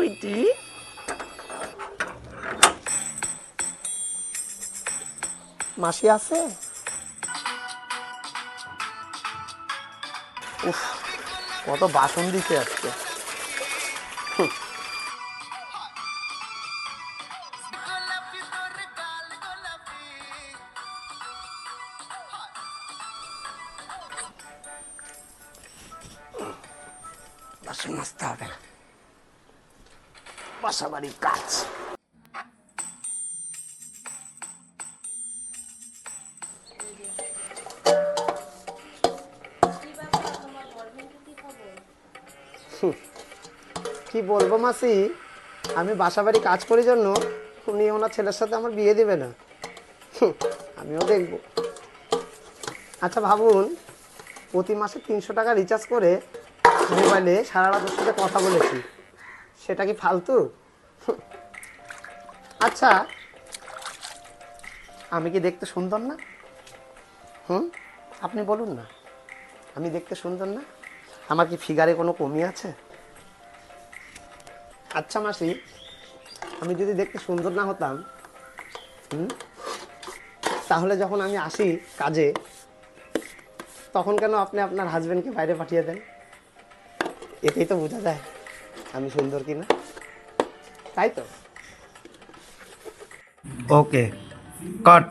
সুইটি। মাসি আছে? উফ, কত বাসন দিছে আজকে। বাসন মাজতে হবে, বাসা বাড়ির কাজ। কি বলবো মাসি, আমি বাসা বাড়ি কাজ করি জন্য উনি ওনার ছেলের সাথে আমার বিয়ে দেবে না। আমিও দেখবো। আচ্ছা ভাবুন, প্রতি মাসে 300 টাকা রিচার্জ করে মোবাইলে সারা রাত ওর সাথে কথা বলেছি, সেটা কি ফালতু? আচ্ছা, আমি কি দেখতে সুন্দর না? আপনি বলুন না, আমি দেখতে সুন্দর না? আমার কি ফিগারে কোনো কমি আছে? আচ্ছা মাসি, আমি যদি দেখতে সুন্দর না হতাম, তাহলে যখন আমি আসি কাজে, তখন কেন আপনি আপনার হাজবেন্ডকে বাইরে পাঠিয়ে দেন? এতেই তো বোঝা যায় আমি সুন্দর কিনা, তাই তো? ওকে, কাট।